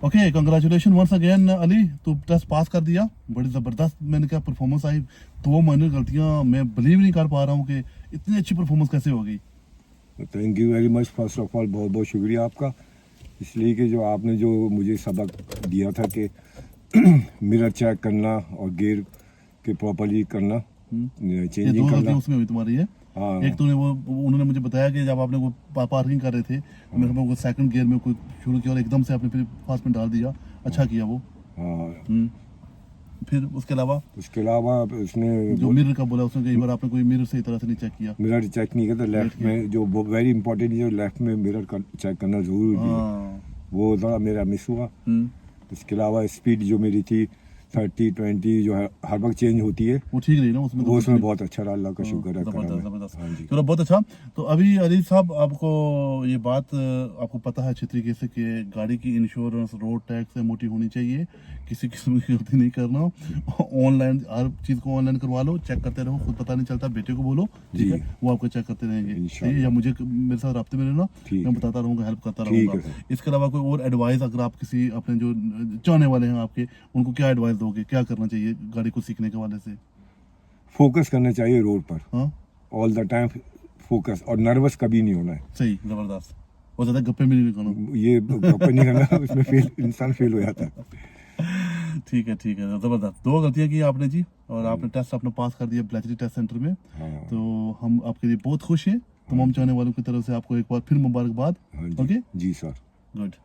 Okay, congratulation once again Ali, तू test पास कर दिया। बड़ी ज़बरदस्त मैंने क्या परफॉर्मेंस आई। 2 माइनर गलतियां, मैं बिलीव नहीं कर पा रहा हूँ कि इतनी अच्छी परफॉर्मेंस कैसे हो गई। Thank you very much. First of all बहुत बहुत शुक्रिया आपका, इसलिए कि जो आपने जो मुझे सबक दिया था कि मिरर चेक करना और गियर के प्रॉपर्ली करना, ये चेंजिंग 2 करना। गलतियां उसमें हुई तुम्हारी है। हाँ एक तूने वो उन्होंने मुझे बताया कि जब आपने वो पार्किंग कर रहे थे, मेरे को सेकंड गियर में कोई शुरू किया और एकदम से आपने फिर फास्ट में डाल दिया। अच्छा किया वो। हाँ। फिर उसके अलावा उसके अलावा उसने जो मिरर का बोला, उसने कई बार आपने कोई मिरर सही तरह से नहीं चेक किया। मिरर चेक नहीं करता लेफ्ट में, जो वेरी इंपॉर्टेंट है, जो लेफ्ट में मिरर चेक करना जरूरी है, हाँ। वो ज़रा मेरा मिस हुआ। हम्म, इसके अलावा स्पीड जो मेरी थी 30-20 जो है हर वक्त चेंज होती है, वो ठीक रही ना उसमें तो वो कुछ उसमें नहीं। बहुत अच्छा रहा, अल्लाह का शुक्र है, जबरदस्त करम है। जबरदस्त। हाँ जी। चलो बहुत अच्छा। तो अभी अली साहब, आपको ये बात आपको पता है अच्छी तरीके से कि गाड़ी की इंश्योरेंस, रोड टैक्स एमओटी होनी चाहिए। किसी किस्म की गलती नहीं करना। ऑनलाइन हर चीज़ को ऑनलाइन करवा लो, चेक करते रहो, खुद पता नहीं चलता बेटे को बोलो, ठीक जी। है, वो आपको चेक करते रहेंगे। इंशाल्लाह। ठीक है, या मुझे मेरे साथ राब्ते में रहना, ठीक मैं है। बताता रहूँगा, हेल्प करता ठीक रहूँगा। है सर। इसके अलावा कोई और एडवाइस अगर आप किसी अपने जो चाहने वाले हैं आपके, उनको क्या एडवाइस दोगे, क्या करना चाहिए गाड़ी को सीखने के वाले से? फोकस करना चाहिए रोड पर, हाँ, ऑल द टाइम फोकस, और नर्वस कभी नहीं होना है। सही, जबरदस्त। और ज़्यादा गप्पे भी नहीं करना। ये गप्पे नहीं करना, उसमें फेल, इंसान फेल हो जाता है। ठीक है, ठीक है, ज़बरदस्त। 2 गलतियाँ की आपने जी, और आपने टेस्ट अपना पास कर दिया ब्लैचरी टेस्ट सेंटर में। हाँ। तो हम आपके लिए बहुत खुश हैं। तमाम चाहने वालों की तरफ से आपको एक बार फिर मुबारकबाद। हाँ जी। ओके, जी सर। गुड।